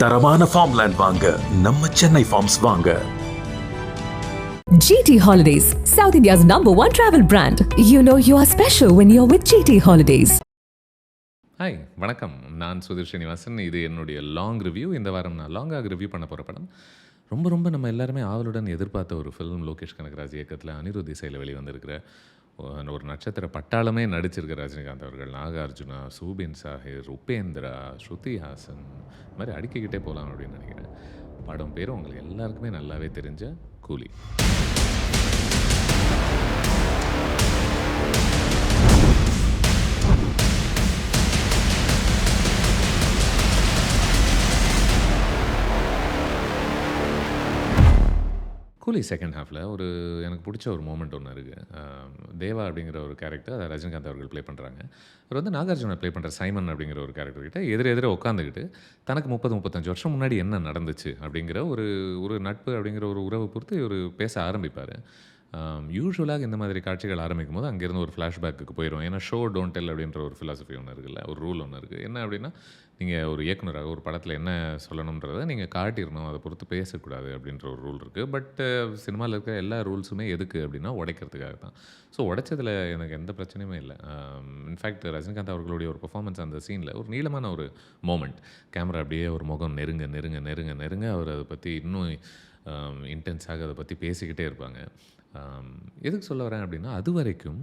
தரமான farmland வாங்க நம்ம சென்னை ஃபார்ம்ஸ் வாங்க. GT Holidays, South India's #1 travel brand. You know you are special when you're with GT Holidays. Hi வணக்கம், நான் சுதீர் ஸ்ரீனிவாசன். இது என்னுடைய லாங் ரிவ்யூ. இந்த வாரம் நான் லாங்காக ரிவ்யூ பண்ண போகிற படம் ரொம்ப நம்ம எல்லாருமே ஆவலுடன் எதிர்பார்த்த ஒரு ஃபிலிம். லோகேஷ் கனகராஜ் இயக்கத்தில் அனிருத் இசையில் வெளிவந்திருக்கிற ஒரு நட்சத்திர பட்டாளமே நடிச்சிருக்கிற ரஜினிகாந்த் அவர்கள், நாகார்ஜுனா, சூபின் சாஹிர், உபேந்திரா, ஸ்ருதி ஹாசன், இந்த மாதிரி அடுக்கிக்கிட்டே போகலாம் அப்படின்னு நினைக்கிறேன். படம் பேரும் உங்களுக்கு எல்லாருக்குமே நல்லாவே தெரிஞ்ச கூலி. கூலி செகண்ட் ஹாஃபில் எனக்கு பிடிச்ச ஒரு மூமெண்ட் ஒன்று இருக்குது. தேவா அப்படிங்கிற ஒரு கேரக்டர், அதை ரஜினிகாந்த் அவர்கள் ப்ளே பண்ணுறாங்க. அவர் வந்து நாகார்ஜுனா ப்ளே பண்ணுற சைமன் அப்படிங்கிற ஒரு கேரக்டர்கிட்ட எதிர உட்காந்துக்கிட்டு தனக்கு 30-35 வருஷம் முன்னாடி என்ன நடந்துச்சு அப்படிங்கிற ஒரு நட்பு அப்படிங்கிற ஒரு உறவை பொறுத்து இவர் பேச ஆரம்பிப்பார். யூஸ்வலாக இந்த மாதிரி காட்சிகள் ஆரம்பிக்கும் போது அங்கேருந்து ஒரு ஃப்ளாஷ்பேக்கு போயிடும். ஏன்னா ஷோ டோன்ட் டெல் அப்படின்ற ஒரு ஃபிலாசபி ஒன்று இருக்குல்ல, ஒரு ரூல் ஒன்று இருக்குது. என்ன அப்படின்னா, நீங்கள் ஒரு இயக்குனராக ஒரு படத்தில் என்ன சொல்லணுன்றதை நீங்கள் காட்டிடணும், அதை பொறுத்து பேசக்கூடாது அப்படின்ற ஒரு ரூல் இருக்குது. பட் சினிமாவில் இருக்கிற எல்லா ரூல்ஸுமே எதுக்கு அப்படின்னா உடைக்கிறதுக்காக தான். ஸோ உடைச்சதில் எனக்கு எந்த பிரச்சனையுமே இல்லை. இன்ஃபேக்ட் ரஜினிகாந்த் அவர்களுடைய ஒரு பெர்ஃபார்மன்ஸ் அந்த சீனில் ஒரு நீளமான ஒரு மோமெண்ட், கேமரா அப்படியே ஒரு முகம் நெருங்க அவர் அதை பற்றி இன்னும் இன்டென்ஸாக அதை பற்றி பேசிக்கிட்டே இருப்பாங்க. எதுக்கு சொல்ல வரேன் அப்படின்னா, அது வரைக்கும்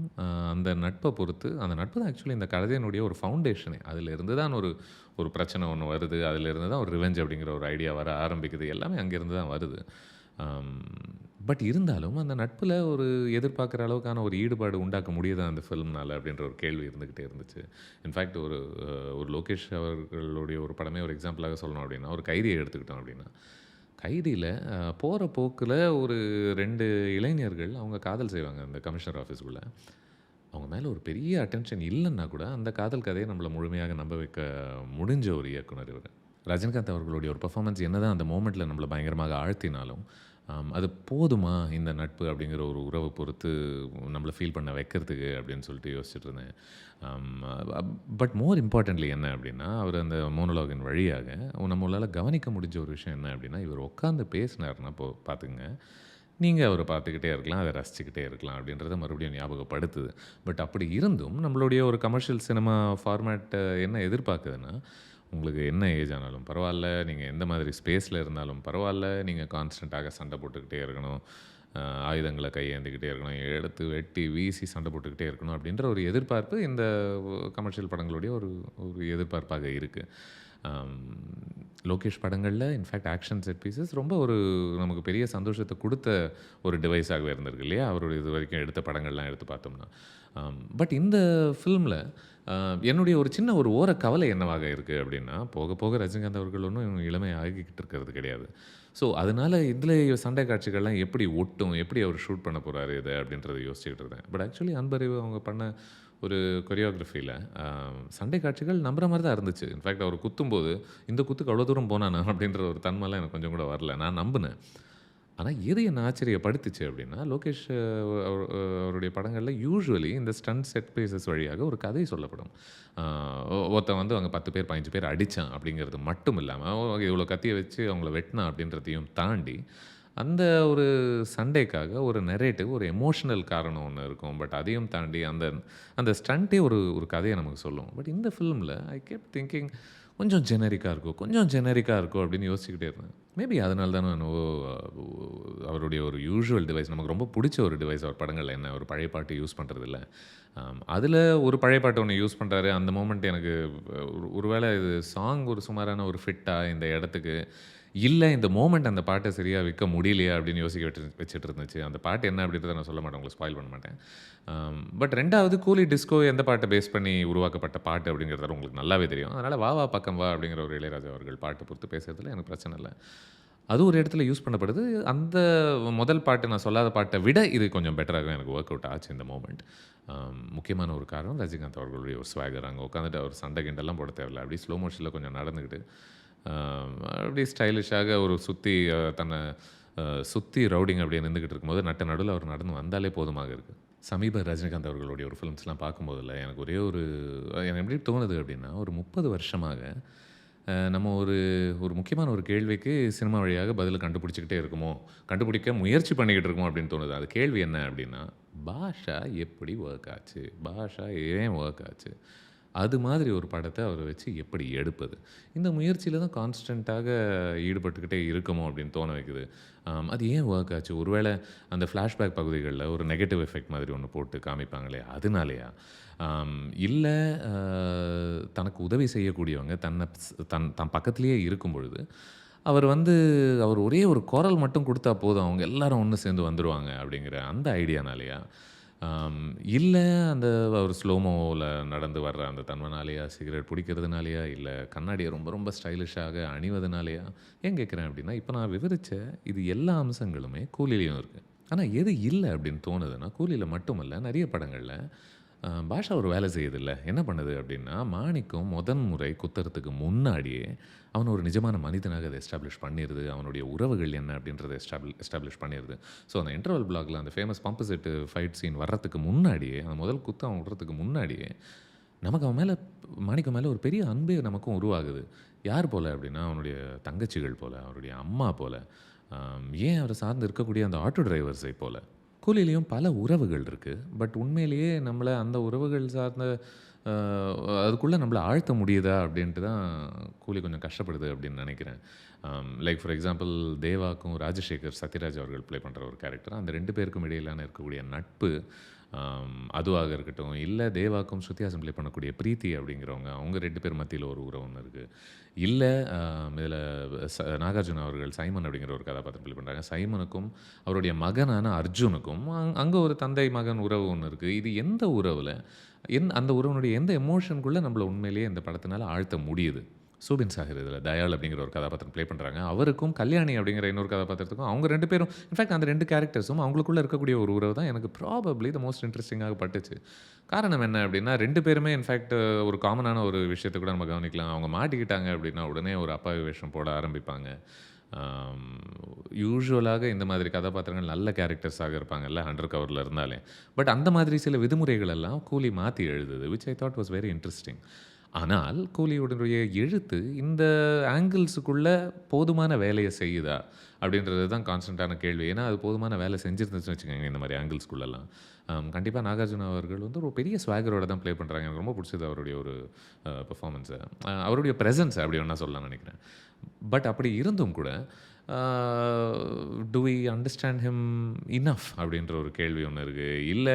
அந்த நட்பை பொறுத்து, அந்த நட்பு தான் ஆக்சுவலி இந்த கதையினுடைய ஒரு ஃபவுண்டேஷனே. அதிலிருந்து தான் ஒரு பிரச்சனை ஒன்று வருது, அதிலிருந்து தான் ஒரு ரிவெஞ்ச் அப்படிங்கிற ஒரு ஐடியா வர ஆரம்பிக்குது. எல்லாமே அங்கேருந்து தான் வருது. பட் இருந்தாலும் அந்த நட்பில் ஒரு எதிர்பார்க்குற அளவுக்கான ஒரு ஈடுபாடு உண்டாக்க முடியுதா அந்த ஃபிலிம்னால் அப்படின்ற ஒரு கேள்வி இருந்துக்கிட்டே இருந்துச்சு. இன்ஃபேக்ட் ஒரு லோகேஷ் அவர்களுடைய ஒரு படமே ஒரு எக்ஸாம்பிளாக சொல்லணும் அப்படின்னா, ஒரு கைதியை எடுத்துக்கிட்டோம் அப்படின்னா, கைதியில் போகிற போக்கில் ஒரு 2 இளைஞர்கள் அவங்க காதல் செய்வாங்க அந்த கமிஷனர் ஆஃபீஸ்க்குள்ளே. அவங்க மேலே ஒரு பெரிய அட்டென்ஷன் இல்லைன்னா கூட அந்த காதல் கதையை நம்மளை முழுமையாக நம்ப வைக்க முடிஞ்ச ஒரு இயக்குனர் இவர். ரஜினிகாந்த் அவர்களுடைய ஒரு பெர்ஃபார்மன்ஸ் என்ன தான் அந்த மோமெண்ட்டில் நம்மளை பயங்கரமாக ஆழ்த்தினாலும் அது போதுமா இந்த நட்பு அப்படிங்கிற ஒரு உறவை பொறுத்து நம்மளை ஃபீல் பண்ண வைக்கிறதுக்கு அப்படின்னு சொல்லிட்டு யோசிச்சுட்டு இருந்தேன். பட் மோர் இம்பார்ட்டன்ட்லி என்ன அப்படின்னா, அவர் அந்த மோனோலாகின் வழியாக நம்மளால் கவனிக்க முடிஞ்ச ஒரு விஷயம் என்ன அப்படின்னா, இவர் உட்காந்து பேசினார்னா பார்த்துங்க, நீங்கள் அவரை பார்த்துக்கிட்டே இருக்கலாம், அதை ரசிச்சுக்கிட்டே இருக்கலாம் அப்படின்றத மறுபடியும் ஞாபகப்படுத்துது. பட் அப்படி இருந்தும் நம்மளுடைய ஒரு கமர்ஷியல் சினிமா ஃபார்மேட்டை என்ன எதிர்பார்க்குதுன்னா, உங்களுக்கு என்ன ஏஜ் ஆனாலும் பரவாயில்ல, நீங்கள் எந்த மாதிரி ஸ்பேஸில் இருந்தாலும் பரவாயில்ல, நீங்கள் கான்ஸ்டண்ட்டாக சண்டை போட்டுக்கிட்டே இருக்கணும், ஆயுதங்களை கையேந்திக்கிட்டே இருக்கணும், எடுத்து வெட்டி வீசி சண்டை போட்டுக்கிட்டே இருக்கணும் அப்படின்ற ஒரு எதிர்பார்ப்பு இந்த கமர்ஷியல் படங்களுடைய ஒரு எதிர்பார்ப்பாக இருக்குது. லோகேஷ் படங்களில் இன்ஃபேக்ட் ஆக்ஷன் செட் பீசஸ் ரொம்ப நமக்கு பெரிய சந்தோஷத்தை கொடுத்த ஒரு டிவைஸாகவே இருந்திருக்கு இல்லையா, அவருடைய இது வரைக்கும் எடுத்த படங்கள்லாம் எடுத்து பார்த்தோம்னா. பட் இந்த ஃபிலிமில் என்னுடைய ஒரு சின்ன ஓர கவலை என்னவாக இருக்குது அப்படின்னா, போக போக ரஜினிகாந்த் அவர்கள் ஒன்றும் இளமை ஆகிக்கிட்டு இருக்கிறது கிடையாது. ஸோ அதனால் இதில் சண்டை காட்சிகள்லாம் எப்படி ஒட்டும், எப்படி அவர் ஷூட் பண்ண போகிறாரு இதை அப்படின்றத யோசிச்சுக்கிட்டு இருந்தேன். பட் ஆக்சுவலி அன்பறிவு அவங்க பண்ண ஒரு கொரியோகிராஃபியில் சண்டை காட்சிகள் நம்புற மாதிரி தான் இருந்துச்சு. இன்ஃபேக்ட் அவர் குத்தும்போது இந்த குத்துக்கு அவ்வளோ தூரம் போனானா அப்படின்ற ஒரு தன்மைலாம் எனக்கு கொஞ்சம் கூட வரல, நான் நம்பினேன். ஆனால் எது என்ன ஆச்சரியப்படுத்துச்சு அப்படின்னா, லோகேஷ் அவருடைய படங்களில் யூஸ்வலி இந்த ஸ்டண்ட் செட் பீசஸ் வழியாக ஒரு கதை சொல்லப்படும். ஒருத்தன் வந்து அவங்க 10 பேர் 15 பேர் அடித்தான் அப்படிங்கிறது மட்டும் இல்லாமல், இவ்வளோ கத்தியை வச்சு அவங்கள வெட்டினான் அப்படின்றதையும் தாண்டி அந்த ஒரு சண்டைக்காக ஒரு நெரேட்டிவ், ஒரு எமோஷனல் காரணம் ஒன்று இருக்கும். பட் அதையும் தாண்டி அந்த ஸ்டண்ட்டே ஒரு கதையை நமக்கு சொல்லும். பட் இந்த ஃபிலிமில் ஐ கெப்ட் திங்கிங் கொஞ்சம் ஜெனரிக்காக இருக்கும் அப்படின்னு யோசிச்சுக்கிட்டே இருந்தேன். மேபி அதனால தான் நான் அவருடைய ஒரு யூஷுவல் டிவைஸ், நமக்கு ரொம்ப பிடிச்ச ஒரு டிவைஸ் அவர் படங்களில் என்ன, ஒரு பழைய பாட்டு யூஸ் பண்ணுறதில்ல. அதில் ஒரு பழைய பாட்டு ஒன்று யூஸ் பண்ணுறாரு. அந்த மோமெண்ட் எனக்கு ஒருவேளை இது சாங் ஒரு சுமாரான ஒரு ஃபிட்டாக இந்த இடத்துக்கு இல்லை, இந்த மோமெண்ட் அந்த பாட்டை சரியாக விற்க முடியலையா அப்படின்னு வச்சுட்டு இருந்துச்சு. அந்த பாட்டு என்ன அப்படின்றத நான் சொல்ல மாட்டேன், உங்களுக்கு ஸ்பாயில் பண்ண மாட்டேன். பட் 2வது கூலி டிஸ்கோ எந்த பாட்டை பேஸ் பண்ணி உருவாக்கப்பட்ட பாட்டு அப்படிங்கிறத உங்களுக்கு நல்லாவே தெரியும். அதனால் வா வா பக்கம் வா அப்படிங்கிற ஒரு இளையராஜா அவர்கள் பாட்டை பொறுத்து பேசுறதுல எனக்கு பிரச்சனை இல்லை. அது ஒரு இடத்துல யூஸ் பண்ணப்படுது. அந்த முதல் பாட்டு, நான் சொல்லாத பாட்டை விட இது கொஞ்சம் பெட்டராக எனக்கு ஒர்க் அவுட் ஆச்சு இந்த மோமெண்ட். முக்கியமான ஒரு காரணம் ரஜினிகாந்த் அவர்களுடைய ஒரு ஸ்வாகர். அங்கே உட்காந்துட்டு அவர் சண்டை கிண்டெல்லாம் போட தேவையில்லை, அப்படி ஸ்லோ மோஷனில் கொஞ்சம் நடந்துக்கிட்டு அப்படி ஸ்டைலிஷாக தன்னை சுற்றி ரவுடிங் அப்படியே நின்றுக்கிட்டு இருக்கும்போது நடுவில் அவர் நடந்து வந்தாலே போதுமாக இருக்குது. சமீப ரஜினிகாந்த் அவர்களுடைய ஒரு ஃபிலிம்ஸ்லாம் பார்க்கும்போதில் எனக்கு எனக்கு எப்படி தோணுது அப்படின்னா, ஒரு 30 வருஷமாக நம்ம ஒரு ஒரு முக்கியமான ஒரு கேள்விக்கு சினிமா வழியாக பதில் கண்டுபிடிச்சுக்கிட்டே இருக்குமோ, கண்டுபிடிக்க முயற்சி பண்ணிக்கிட்டு இருக்கோமோ அப்படின்னு தோணுது. அது கேள்வி என்ன அப்படின்னா, பாஷா எப்படி வொர்க் ஆச்சு? பாஷா ஏன் வொர்க் ஆச்சு? அது மாதிரி ஒரு படத்த அவர வச்சு எப்படி எடுப்பது? இந்த முயற்சியில தான் கான்ஸ்டன்ட்டாக ஈடுபட்டுக்கிட்டே இருக்கமோ அப்படின்னு தோண வைக்குது. அது ஏன் வொர்க் ஆச்சு? ஒருவேள அந்த ஃப்ளாஷ்பேக் பகுதிகள்ல ஒரு நெகட்டிவ் எஃபெக்ட் மாதிரி ஒண்ணு போட்டு காமிப்பாங்களே, அதனாலயா? ஆம், இல்ல அ தனக்கு உதவி செய்யக்கூடியவங்க தன் பக்கத்திலேயே இருக்கும் பொழுது, அவர் வந்து அவர் ஒரே ஒரு குரல் மட்டும் குடுத்தா போதும், அவங்க எல்லாரும் ஒண்ணு சேர்ந்து வந்துருவாங்க அப்படிங்கிற அந்த ஐடியானாலயா? ஆம், இல்ல அந்த அவர் ஸ்லோமோல நடந்து வர்ற அந்த தன்மைனாலயா? சிகரெட் பிடிக்கிறதுனாலயா? இல்ல கண்ணாடிய ரொம்ப ரொம்ப ஸ்டைலிஷாக அணிவதனாலயா? ஏன் கேட்கிறேன் அப்படின்னா, இப்ப நான் விவரிச்ச இது எல்லா அம்சங்களுமே கூலிலயும் இருக்கு. ஆனா எது இல்ல அப்படின்னு தோணுதுன்னா, கூலில மட்டுமல்ல, நெறைய படங்கள்ல பாஷா ஒரு வேலை செய்யுதுல்ல. என்ன பண்ணுது அப்படின்னா, மாணிக்கம் முதன் முறை குத்துறதுக்கு முன்னாடியே, அவன ஒரு நிஜமான மனிதனாக அத எஸ்டாப்ளிஷ் பண்ணிருது. அவனுடைய உறவுகள் என்ன அப்படின்றத எஸ்டாப்ளிஷ் பண்ணிருது. ஸோ, அந்த இன்டர்வல் பிளாக்ல அந்த famous pump set fight scene வர்றதுக்கு முன்னாடியே, அந்த முதல் குத்து அவன் விடுறதுக்கு முன்னாடியே, நமக்கு அவன் மேல மாணிக்கம் மேல ஒரு பெரிய அன்பே நமக்கும் உருவாகுது. யார் போல அப்படின்னா, அவனுடைய தங்கச்சிகள் போல, அவருடைய அம்மா போல, ஏன் அவர சார்ந்து இருக்கக்கூடிய அந்த ஆட்டோ டிரைவர்ஸை போல. கூலிலயும் பல உறவுகள் இருக்கு. பட் உண்மையிலேயே நம்மள அந்த உறவுகள் சார்ந்த அ அதுக்குள்ள நம்மள ஆழ்த்த முடியுதா? அப்படின்ட்டு தான் கூலி கொஞ்சம் கஷ்டப்படுது அப்படின்னு நெனைக்கிறேன். லைக் ஃபார் எக்ஸாம்பிள் தேவாக்கும் ராஜசேகர் சத்யராஜ் அவர்கள் ப்ளே பண்ற ஒரு கேரக்டர். அந்த 2 பேருக்கும் இடையிலான இருக்கக்கூடிய நட்பு, அதுவாக இருக்கட்டும், இல்ல தேவாக்கும் ஸ்ருதி ஹாசன் ப்ளே பண்ணக்கூடிய பிரீத்தி அப்படிங்கிறவங்க, அவங்க 2 பேர் மத்தியில ஒரு உறவு ஒண்ணு இருக்கு. இல்ல இதில நாகார்ஜுனா அவர்கள் சைமன் அப்படிங்கிற ஒரு கதாபாத்திரம் ப்ளே பண்றாங்க. சைமனுக்கும் அவருடைய மகனான அர்ஜுனுக்கும் அங்க ஒரு தந்தை மகன் உறவு ஒண்ணு இருக்கு. இது எந்த உறவுல அந்த உறவினுடைய எந்த எமோஷனுக்குள்ள நம்மள உண்மையிலேயே இந்த படத்தினால ஆழ்த்த முடியுது? சூபின் சாஹிர் இதில தயாள் அப்படிங்கிற ஒரு கதாபாத்திரம் ப்ளே பண்றாங்க. அவருக்கும் கல்யாணி அப்படிங்கிற இன்னொரு கதாபாத்திரத்துக்கும் அவங்க 2 பேரும் இன்ஃபாக்ட் அந்த 2 கேரக்டர்ஸும் அவங்களுக்குள்ள இருக்கக்கூடிய ஒரு உறவு தான் எனக்கு ப்ராபப்ளி த மோஸ்ட் இன்ட்ரஸ்டிங்காக பட்டுச்சு. காரணம் என்ன அப்படின்னா, 2 பேருமே இன்ஃபாக்ட் ஒரு காமனான ஒரு விஷயத்த கூட நம்ம கவனிக்கலாம். அவங்க மாட்டிக்கிட்டாங்க அப்படின்னா, உடனே ஒரு அப்பாவி வேஷம் போட ஆரம்பிப்பாங்க. யூசுவலாக இந்த மாதிரி கதாபாத்திரங்கள் நல்ல கேரக்டர்ஸாக இருப்பாங்கல்ல, அண்டர் கவர்ல இருந்தாலே. பட் அந்த மாதிரி சில விதிமுறைகள் எல்லாம் கூலி மாத்தி எழுதுது. Which I thought was very interesting. ஆனால் கூலியுடைய எழுத்து இந்த ஆங்கிள்ஸுக்குள்ள போதுமான வேலைய செய்யுதா? அப்படின்றது தான் கான்ஸ்டன்ட்டான கேள்வி. ஏன்னா, அது போதுமான வேலை செஞ்சிருந்துச்சுன்னு வச்சுக்கோங்க, இந்த மாரி ஆங்கிள்ஸ்குள்ளலாம். கண்டிப்பா நாகார்ஜுனா அவர்கள் வந்து ஒரு பெரிய ஸ்வாகரோட தான் ப்ளே பண்றாங்க. எனக்கு ரொம்ப புடிச்சது அவருடைய ஒரு பெர்ஃபார்மன்ஸ. அவருடைய பிரசன்ஸ் அப்படி வேணா சொல்லலாம்னு நெனைக்கிறேன். பட் அப்படி இருந்தும் கூட, ah do we understand him enough அப்படின்ற ஒரு கேள்வி ஒண்ணு இருக்கு. இல்ல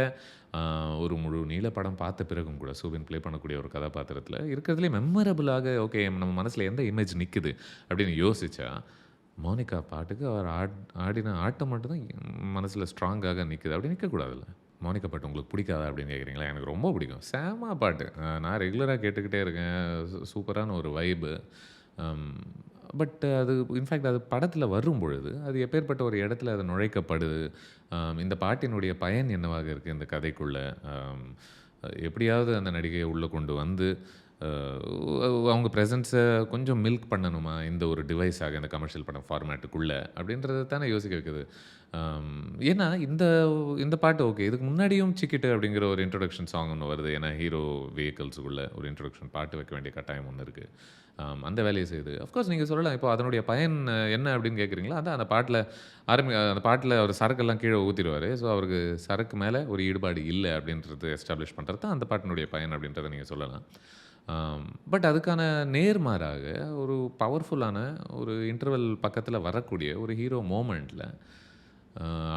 ஒரு முழு நீள படம் பார்த்த பிறகும் கூட சூபின் ப்ளே பண்ணக்கூடிய ஒரு கதாபாத்திரத்தில இருக்கிறதுலே மெமரபிளாக ஓகே நம்ம மனசுல எந்த இமேஜ் நிக்குது அப்படின்னு யோசிச்சா, மோனிகா பாட்டுக்கு அவர் ஆடின ஆட்டம் மட்டும் தான் மனசுல ஸ்ட்ராங்காக நிக்குது. அப்படி நிக்கக்கூடாதுல்ல. மோனிகா பாட்டு உங்களுக்கு பிடிக்காதா அப்படின்னு கேட்குறீங்களா? எனக்கு ரொம்ப பிடிக்கும். செம பாட்டு. நான் ரெகுலரா கேட்டுக்கிட்டே இருக்கேன். சூப்பரான ஒரு வைபு. அம் பட் அது இன்ஃபாக்ட் அது படத்தில வரும்பொழுது, அது எப்பேர்ப்பட்ட ஒரு இடத்துல அது நுழைக்கப்படுது. இந்த பாட்டினுடைய பயன் என்னவாக இருக்கு இந்த கதைக்குள்ள? அம் எப்படியாவது அந்த நடிகைய உள்ள கொண்டு வந்து, அ அவங்க பிரசன்ஸ கொஞ்சம் மில்க் பண்ணணுமா? இந்த ஒரு டிவைஸாக இந்த கமர்ஷியல் படம் ஃபார்மேட்டுக்குள்ள அப்படின்றத தானே யோசிக்க வைக்குது. ஏன்னா இந்த பாட்டு ஓகே. இதுக்கு முன்னாடியும் "சிக்கிட்டு" அப்படிங்கிற ஒரு இன்ட்ரோடக்ஷன் சாங் ஒண்ணு வருது. ஏன்னா ஹீரோ வெஹிக்கிள்ஸுக்குள்ள ஒரு இன்ட்ரோடக்ஷன் பாட்டு வைக்க வேண்டிய கட்டாயம் ஒண்ணு இருக்கு. அந்த வேலைய செய்யுது. அஃப்கோர்ஸ் நீங்க சொல்லலாம். இப்போ அதனுடைய பயன் என்ன அப்படின்னு கேட்குறீங்களா? அதான் அந்த பாட்டுல அந்த பாட்டுல அவர் சரக்கெல்லாம் கீழ ஊத்திருவாரு. ஸோ, அவருக்கு சரக்கு மேல ஒரு ஈடுபாடு இல்ல அப்படின்றது எஸ்டாப்ளிஷ் பண்றது தான் அந்த பாட்டினுடைய பயன் அப்படின்றத நீங்க சொல்லலாம். பட் அதுக்கான நேர்மாறாக ஒரு பவர்ஃபுல்லான ஒரு இன்டர்வல் பக்கத்துல வரக்கூடிய ஒரு ஹீரோ மொமெண்ட்ல,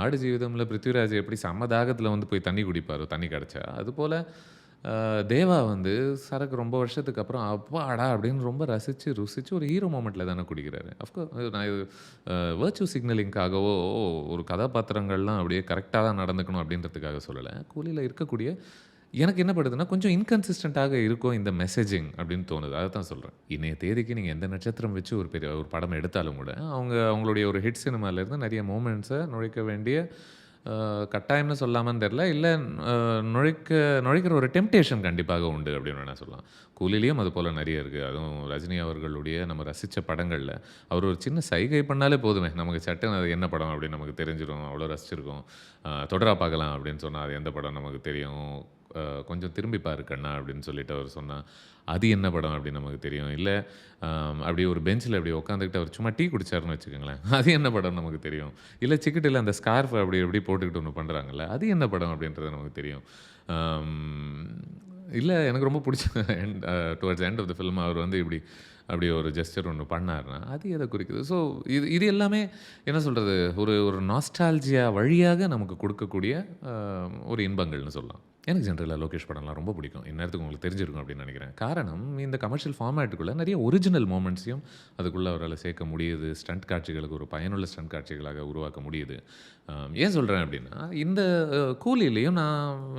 ஆடு ஜீவிதம்ல பிருத்விராஜ் எப்படி செம்ம தாகத்துல வந்து போய் தண்ணி குடிப்பாரோ, தண்ணி கிடைச்சா, அதுபோல தேவா வந்து சரக்கு ரொம்ப வருஷத்துக்கு அப்புறம் அப்பாடா! அப்படின்னு ரொம்ப ரசிச்சு, ருசிச்சு ஒரு ஹீரோ மொமெண்ட்ல தானே குடிக்கிறாரு. நான் இது வெர்ச்சுவ் சிக்னலிங்காகவோ, ஒரு கதாபாத்திரங்கள்லாம் அப்படியே கரெக்ட்டா தான் நடந்துக்கணும் அப்படின்றதுக்காக சொல்லல. கூலில இருக்கக்கூடிய எனக்கு என்ன படுதுன்னா, கொஞ்சம் இன்கன்சிஸ்டன்ட்டாக இருக்கும் இந்த மெசேஜிங் அப்படின்னு தோணுது. அதத்தான் சொல்றேன். இன்னைய தேதிக்கு நீங்க எந்த நட்சத்திரம் வச்சு ஒரு பெரிய ஒரு படம் எடுத்தாலும் கூட, அவங்களுடைய ஒரு ஹிட் சினிமாலேருந்து நெறைய மொமெண்ட்ஸ நுழைக்க வேண்டிய கட்டாயம்னு சொல்லாமான்னு தெரியல. இல்ல அ நுழைக்கிற ஒரு டெம்ப்டேஷன் கண்டிப்பாக உண்டு அப்படின்னு வேணா சொல்லலாம். கூலிலயும் அது போல நெறைய இருக்கு. அதுவும் ரஜினி அவர்களுடைய நம்ம ரசிச்ச படங்கள்ல, அவர் ஒரு சின்ன சைகை பண்ணாலே போதுமே, நமக்கு சட்டுன்னு அது என்ன படம் அப்படின்னு நமக்கு தெரிஞ்சிரும். அவ்வளோ ரசிச்சிருக்கோம். தொடரா பார்க்கலாம் அப்படின்னு சொன்னா, அது எந்த படம் நமக்கு தெரியும். கொஞ்சம் திரும்பி பாரு கண்ணா அப்படின்னு சொல்லிட்டு அவர் சொன்னா, அது என்ன படம் அப்படின்னு நமக்கு தெரியும். இல்ல அப்படியே ஒரு பெஞ்சில அப்படியே உட்காந்துக்கிட்டு அவர் சும்மா டீ குடிச்சாருன்னு வச்சுக்கோங்களேன், அது என்ன படம்னு நமக்கு தெரியும். இல்ல சிக்கிட்டில அந்த ஸ்கார்ஃப் அப்படி இப்படி போட்டுக்கிட்டு ஒண்ணு பண்றாங்கல்ல, அது என்ன படம் அப்படின்றது நமக்கு தெரியும். ஆம், இல்ல எனக்கு ரொம்ப பிடிச்ச towards end of the film அவர் வந்து இப்படி அப்படி ஒரு ஜெஸ்டர் ஒண்ணு பண்ணாருன்னா, அது எத குறிக்குது? ஸோ இது எல்லாமே என்ன சொல்றது? ஒரு ஒரு நாஸ்டால்ஜியா வழியாக நமக்கு கொடுக்கக்கூடிய ஒரு இன்பங்கள்னு சொல்லலாம். எனக்கு ஜென்ரலா லோகேஷ் படம்லாம் ரொம்ப பிடிக்கும். இந்நேரத்துக்கு உங்களுக்கு தெரிஞ்சிருக்கும் அப்படின்னு நினைக்கிறேன். காரணம் இந்த கமர்ஷியல் ஃபார்மேட்டுக்குள்ள நிறைய ஒரிஜினல் மொமெண்ட்ஸையும் அதுக்குள்ள அவரால சேர்க்க முடியுது. ஸ்டண்ட் காட்சிகளுக்கு ஒரு பயனுள்ள ஸ்டண்ட் காட்சிகளாக உருவாக்க முடியுது. ஏன் சொல்றேன் அப்படின்னா, இந்த கூலிலயும்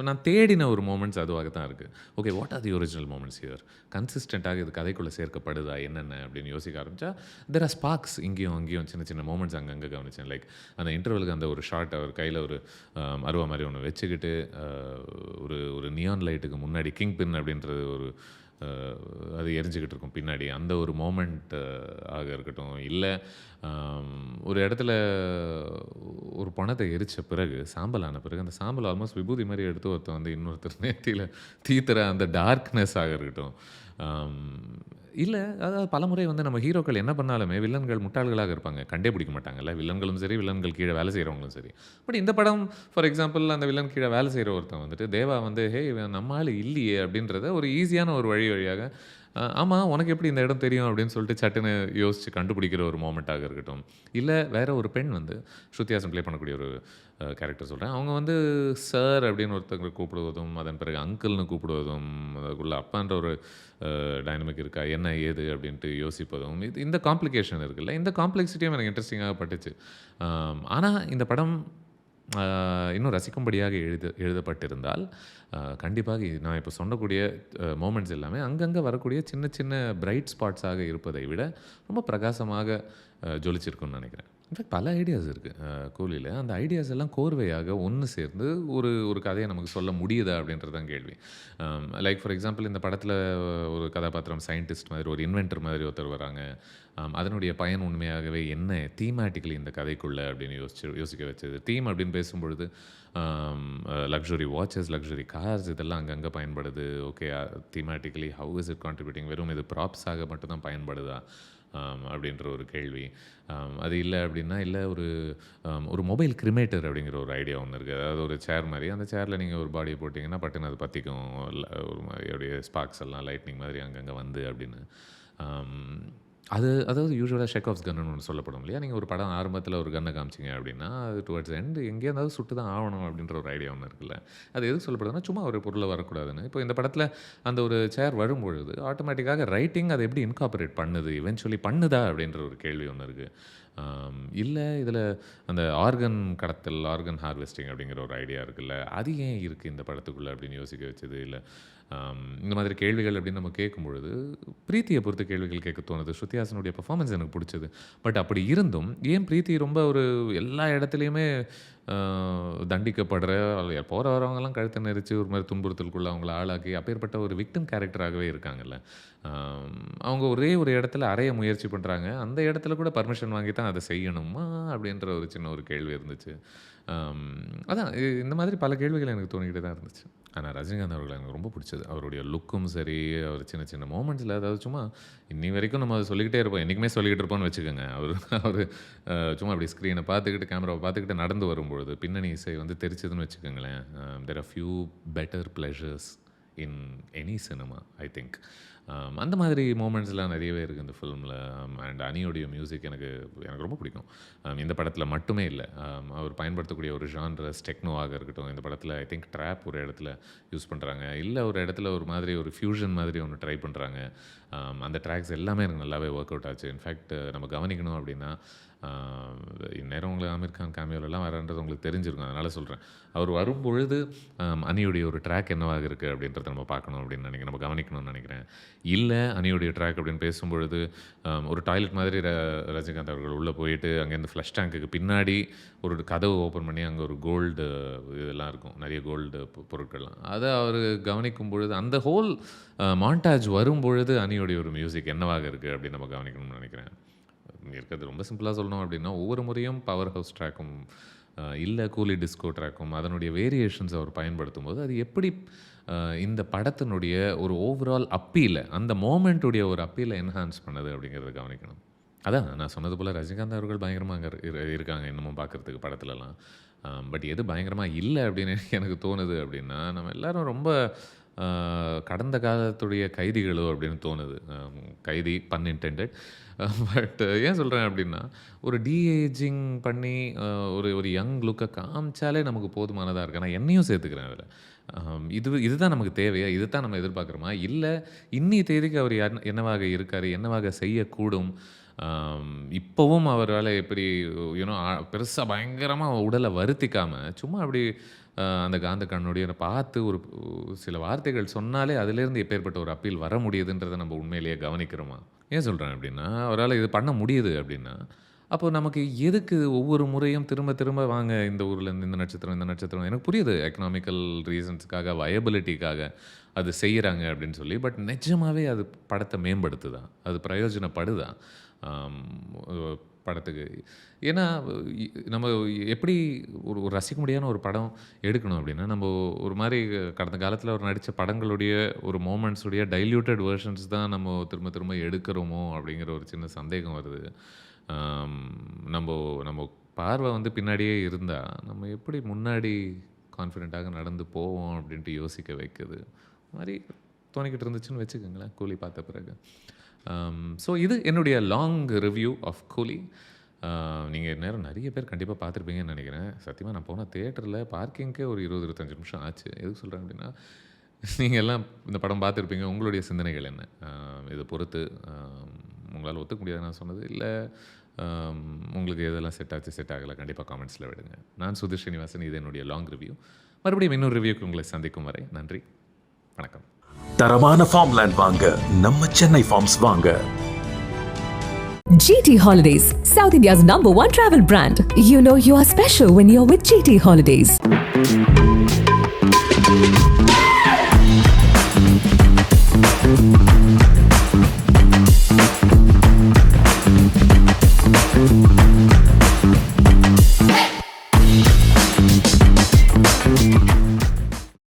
நான் தேடின ஒரு மொமெண்ட்ஸ் அதுவாக தான் இருக்கு. Okay, what are the original moments here? கன்சிஸ்டென்ட்டாக இது கதைக்குள்ள சேர்க்கப்படுதா என்னென்ன அப்படின்னு யோசிக்க ஆரம்பிச்சா, தேர் ஆர் ஸ்பார்க்ஸ் இங்கேயும் அங்கேயும் சின்ன சின்ன மொமெண்ட்ஸ் அங்கங்கே கவனிச்சேன். லைக் அந்த இன்டர்வலுக்கு அந்த ஒரு ஷாட் அவர் கையில் ஒரு அருவா மாதிரி ஒன்று வச்சுக்கிட்டு ஒரு ஒரு நியான் லைட்டுக்கு முன்னாடி கிங் பின் அப்படின்றது ஒரு அது எரிஞ்சுக்கிட்டு இருக்கும் பின்னாடி. அந்த ஒரு மோமெண்ட் ஆக இருக்கட்டும். இல்லை ஒரு இடத்துல ஒரு பணத்தை எரித்த பிறகு சாம்பல் ஆன பிறகு அந்த சாம்பல் ஆல்மோஸ்ட் விபூதி மாதிரி எடுத்து ஒருத்தன் வந்து இன்னொருத்தர் நேர்த்தியில் தீத்துற அந்த டார்க்னஸ் ஆக இருக்கட்டும். இல்லை அதாவது பலமுறை வந்து நம்ம ஹீரோக்கள் என்ன பண்ணாலுமே வில்லன்கள் முட்டாள்களாக இருப்பாங்க. கண்டே பிடிக்க மாட்டாங்கல்ல. வில்லன்களும் சரி, வில்லன்கள் கீழே வேலை செய்கிறவங்களும் சரி. பட் இந்த படம் ஃபார் எக்ஸாம்பிள் அந்த வில்லன் கீழே வேலை செய்கிற ஒருத்தன் வந்துட்டு தேவா வந்து ஹே இவன் நம்ம ஆள் இல்லையே அப்படின்றத ஒரு ஈஸியான ஒரு வழியாக ஆமாம் உனக்கு எப்படி இந்த இடம் தெரியும் அப்படின்னு சொல்லிட்டு சட்டுன்னு யோசித்து கண்டுபிடிக்கிற ஒரு மோமெண்ட்டாக இருக்கட்டும். இல்லை வேற ஒரு பெண் வந்து ஸ்ருதி ஹாசன் ப்ளே பண்ணக்கூடிய ஒரு கேரக்டர் சொல்கிறேன். அவங்க வந்து சார் அப்படின்னு ஒருத்தவங்களை கூப்பிடுவதும் அதன் பிறகு அங்கிள்னு கூப்பிடுவதும் அதுக்குள்ளே அப்பான்ற ஒரு டைனமிக் இருக்கா என்ன ஏது அப்படின்ட்டு யோசிப்பதும் இந்த காம்ப்ளிகேஷன் இருக்குல்ல, இந்த காம்ப்ளெக்சிட்டியும் எனக்கு இன்ட்ரெஸ்டிங்காக பட்டுச்சு. ஆனால் இந்த படம் இன்னும் ரசிக்கும்படியாக எழுதப்பட்டிருந்தால் கண்டிப்பாக நான் இப்போ சொன்னக்கூடிய மோமெண்ட்ஸ் எல்லாமே அங்கங்கே வரக்கூடிய சின்ன சின்ன பிரைட் ஸ்பாட்ஸாக இருப்பதை விட ரொம்ப பிரகாசமாக ஜொலிச்சிருக்குன்னு நினைக்கிறேன். இன்ஃபேக்ட் பல ஐடியாஸ் இருக்குது கூலியில். அந்த ஐடியாஸ் எல்லாம் கோர்வையாக ஒன்று சேர்ந்து ஒரு ஒரு கதையை நமக்கு சொல்ல முடியுதா அப்படின்றது தான் கேள்வி. லைக் ஃபார் எக்ஸாம்பிள் இந்த படத்தில் ஒரு கதாபாத்திரம் சயின்டிஸ்ட் மாதிரி ஒரு இன்வென்டர் மாதிரி ஒருத்தர் வராங்க. அதனுடைய பயன் உண்மையாகவே என்ன தீமேட்டிக்கலி இந்த கதைக்குள்ளே அப்படின்னு யோசிக்க வச்சது. தீம் அப்படின்னு பேசும்பொழுது லக்ஸுரி வாட்சஸ், லக்ஸுரி கார்ஸ் இதெல்லாம் அங்கங்கே பயன்படுது. Okay, thematically how is it contributing? வெறும் இது ப்ராப்ஸாக மட்டும்தான் பயன்படுதா அப்படின்ற ஒரு கேள்வி. அது இல்லை அப்படின்னா இல்லை ஒரு மொபைல் கிரிமேட்டர் அப்படிங்கிற ஒரு ஐடியா ஒன்று இருக்குது. அதாவது ஒரு சேர் மாதிரி, அந்த சேரில் நீங்கள் ஒரு பாடியை போட்டிங்கன்னா பட்டுன்னு அது பற்றிக்கும். ஒரு மாதிரி அப்படியே ஸ்பார்க்ஸ் எல்லாம் லைட்னிங் மாதிரி அங்கங்கே வந்து அப்படின்னு. அதாவது யூசுவலாக ஷெக்காஃப்ஸ் கன்னு ஒன்று சொல்லப்படும் இல்லையா? நீங்கள் ஒரு படம் ஆரம்பத்தில் ஒரு கன்னை காமிச்சிங்க அப்படின்னா அது டுவர்ட்ஸ் எண்டு எங்கேயா இருந்தாலும் சுட்டு தான் ஆகணும் அப்படின்ற ஒரு ஐடியா ஒன்று இருக்குல்ல. அது எதுக்கு சொல்லப்படுதுன்னா சும்மா ஒரு பொருளை வரக்கூடாதுன்னு. இப்போ இந்த படத்தில் அந்த ஒரு சேர் வரும்பொழுது ஆட்டோமேட்டிக்காக ரைட்டிங் அதை எப்படி இன்கார்பரேட் பண்ணுது, இவென்ச்சுவலி பண்ணுதா அப்படின்ற ஒரு கேள்வி ஒன்று இருக்குது. இல்லை இதில் அந்த ஆர்கன் கடத்தல், ஆர்கன் ஹார்வெஸ்டிங் அப்படிங்கிற ஒரு ஐடியா இருக்குல்ல, அது ஏன் இருக்குது இந்த படத்துக்குள்ளே அப்படின்னு யோசிக்க வச்சது. இல்லை இந்த மாதிரி கேள்விகள் அப்படின்னு நம்ம கேட்கும்பொழுது பிரீத்தியை பொறுத்த கேள்விகள் கேட்க தோணுது. ஸ்ருதி ஹாசனுடைய பெர்ஃபார்மன்ஸ் எனக்கு பிடிச்சது. பட் அப்படி இருந்தும் ஏன் பிரீத்தி ரொம்ப ஒரு எல்லா இடத்துலையுமே தண்டிக்கப்படுற போகிற வரவங்கெல்லாம் கழுத்தை நெரிச்சு ஒரு மாதிரி துன்புறுத்தலுக்குள்ள அவங்கள ஆளாக்கி அப்பேற்பட்ட ஒரு விக்டிம் கேரக்டராகவே இருக்காங்கல்ல. அவங்க ஒரே ஒரு இடத்துல அறைய முயற்சி பண்ணுறாங்க. அந்த இடத்துல கூட பர்மிஷன் வாங்கி தான் அதை செய்யணுமா அப்படின்ற ஒரு சின்ன ஒரு கேள்வி இருந்துச்சு. அதான் இந்த மாதிரி பல கேள்விகள் எனக்கு தோணிக்கிட்டே தான் இருந்துச்சு. ஆனால் ரஜினிகாந்த் அவர்கள் எனக்கு ரொம்ப பிடிச்சது. அவருடைய லுக்கும் சரி, அவர் சின்ன சின்ன மோமெண்ட்ஸில் அதாவது சும்மா இன்னி வரைக்கும் நம்ம அதை சொல்லிக்கிட்டே இருப்போம், என்றைக்குமே சொல்லிக்கிட்டு இருப்போம்னு வச்சுக்கோங்க. அவர் சும்மா அப்படி ஸ்க்ரீனை பார்த்துக்கிட்டு கேமராவை பார்த்துக்கிட்டு நடந்து வரும்பொழுது பின்னணி இசை வந்து தெரிச்சதுன்னு வச்சுக்கோங்களேன். There are few better pleasures in any cinema I think. அந்த மாதிரி மூமெண்ட்ஸ்லாம் நிறையவே இருக்குது இந்த ஃபிலிமில். அண்ட் அனியோடைய மியூசிக் எனக்கு ரொம்ப பிடிக்கும். இந்த படத்தில் மட்டுமே இல்லை, அவர் பயன்படுத்தக்கூடிய ஒரு ஜான்ரஸ் டெக்னோவாக இருக்கட்டும். இந்த படத்தில் ஐ திங்க் ட்ராப் ஒரு இடத்துல யூஸ் பண்ணுறாங்க, இல்லை ஒரு இடத்துல ஒரு மாதிரி ஒரு ஃப்யூஷன் மாதிரி ஒன்று ட்ரை பண்ணுறாங்க. அந்த ட்ராக்ஸ் எல்லாமே எனக்கு நல்லாவே ஒர்க் அவுட் ஆச்சு. இன்ஃபேக்ட் நம்ம கவனிக்கணும் அப்படின்னா இந்நேரம் உங்களுக்கு ஆமீர் கான் கேமியோலெல்லாம் வரன்றது உங்களுக்கு தெரிஞ்சிருக்கும். அதனால் சொல்கிறேன், அவர் வரும்பொழுது அனியுடைய ஒரு ட்ராக் என்னவாக இருக்குது அப்படின்றத நம்ம பார்க்கணும் அப்படின்னு நினைக்கிறேன், நம்ம கவனிக்கணும்னு நினைக்கிறேன். இல்லை அனியுடைய ட்ராக் அப்படின்னு பேசும்பொழுது ஒரு டாய்லெட் மாதிரி ரஜினிகாந்த் அவர்கள் உள்ளே போயிட்டு அங்கேருந்து ஃப்ளஷ் டேங்க்குக்கு பின்னாடி ஒரு கதவு ஓப்பன் பண்ணி அங்கே ஒரு கோல்டு இதெல்லாம் இருக்கும், நிறைய கோல்டு பொருட்கள்லாம். அதை அவர் கவனிக்கும் பொழுது அந்த ஹோல் மாண்டாஜ் வரும்பொழுது அனியுடைய ஒரு மியூசிக் என்னவாக இருக்குது அப்படின்னு நம்ம கவனிக்கணும்னு நினைக்கிறேன். இருக்கிறது ரொம்ப சிம்பிளாக சொல்லணும் அப்படின்னா ஒவ்வொரு முறையும் பவர் ஹவுஸ் ட்ராக்கும் இல்ல கூலி டிஸ்கோ ட்ராக்கும் அதனுடைய வேரியேஷன்ஸ் அவர் பயன்படுத்தும் போது அது எப்படி இந்த படத்தினுடைய ஒரு ஓவரால் அப்பீலை அந்த மோமெண்ட்டுடைய ஒரு அப்பீலை என்ஹான்ஸ் பண்ணுது அப்படிங்கிறத கவனிக்கணும். அதான் நான் சொன்னது போல் ரஜினிகாந்த் அவர்கள் பயங்கரமாக அங்கே இருக்காங்க இன்னமும் பார்க்குறதுக்கு படத்துலலாம். பட் எது பயங்கரமாக இல்லை அப்படின்னு எனக்கு தோணுது அப்படின்னா, நம்ம எல்லாரும் ரொம்ப கடந்த காலத்துடைய கைதிகளோ அப்படின்னு தோணுது. கைதி பன் இன்டெண்டட். பட் ஏன் சொல்கிறேன் அப்படின்னா, ஒரு டீஏஜிங் பண்ணி ஒரு யங் லுக்கை காமிச்சாலே நமக்கு போதுமானதாக இருக்கு. நான் என்னையும் சேர்த்துக்கிறேன் அதில். இதுதான் நமக்கு தேவையா? இது தான் நம்ம எதிர்பார்க்குறோமா? இல்லை இன்னி தேதிக்கு அவர் என்னவாக இருக்கார், என்னவாக செய்யக்கூடும், இப்போவும் அவரால் எப்படி யூனோ பெருசாக பயங்கரமாக உடலை வருத்திக்காமல் சும்மா அப்படி அந்த காந்த கண்ணுடைய பார்த்து ஒரு சில வார்த்தைகள் சொன்னாலே அதிலேருந்து எப்பேற்பட்ட ஒரு அப்பீல் வர முடியுதுன்றதை நம்ம உண்மையிலேயே கவனிக்கிறோமா? ஏன் சொல்கிறேன் அப்படின்னா, அவரால் இது பண்ண முடியுது அப்படின்னா, அப்போ நமக்கு எதுக்கு ஒவ்வொரு முறையும் திரும்ப திரும்ப வாங்க இந்த ஊர்லேருந்து இந்த நட்சத்திரம் எனக்கு புரியுது எக்கனாமிக்கல் ரீசன்ஸுக்காக வயபிலிட்டிக்காக அது செய்கிறாங்க அப்படின்னு சொல்லி. பட் நிஜமாகவே அது படத்தை மேம்படுத்துதா? அது பிரயோஜனப்படுதா படத்துக்கு? ஏன்னா நம்ம எப்படி ஒரு ரசிக்க முடியாத ஒரு படம் எடுக்கணும் அப்படின்னா, நம்ம ஒரு மாதிரி கடந்த காலத்தில் அவர் நடித்த படங்களுடைய ஒரு மோமெண்ட்ஸுடைய டைல்யூட்டட் வெர்ஷன்ஸ் தான் நம்ம திரும்ப திரும்ப எடுக்கிறோமோ அப்படிங்கிற ஒரு சின்ன சந்தேகம் வருது. நம்ம பார்வை வந்து பின்னாடியே இருந்தால் நம்ம எப்படி முன்னாடி கான்ஃபிடெண்ட்டாக நடந்து போவோம் அப்படின்ட்டு யோசிக்க வைக்குது மாதிரி தோணிக்கிட்டு இருந்துச்சுன்னு வச்சுக்கோங்களேன் கூலி பார்த்த பிறகு. ஸோ இது என்னுடைய லாங் ரிவ்யூ ஆஃப் கூலி. நீங்கள் நேரம் நிறைய பேர் கண்டிப்பாக பார்த்துருப்பீங்கன்னு நினைக்கிறேன். சத்தியமாக நான் போன தியேட்டரில் பார்க்கிங்க்கே ஒரு 20-25 நிமிஷம் ஆச்சு. எதுக்கு சொல்கிறேன் அப்படின்னா, நீங்கள் எல்லாம் இந்த படம் பார்த்துருப்பீங்க. உங்களுடைய சிந்தனைகள் என்ன? இதை பொறுத்து உங்களால் ஒத்துக்க முடியாது நான் சொன்னது இல்லை, உங்களுக்கு எதெல்லாம் செட் ஆச்சு செட் ஆகலை கண்டிப்பாக காமெண்ட்ஸில் விடுங்க. நான் சுதீர் ஸ்ரீனிவாசன். இது என்னுடைய லாங் ரிவ்யூ. மறுபடியும் இன்னொரு ரிவ்யூக்கு உங்களை சந்திக்கும் வரை நன்றி, வணக்கம். தரமான ஃபார்ம்லேண்ட் வாங்க நம்ம சென்னை ஃபார்ம்ஸ் வாங்க. GT Holidays, South India's #1 travel brand. You know you are special when you're with GT Holidays.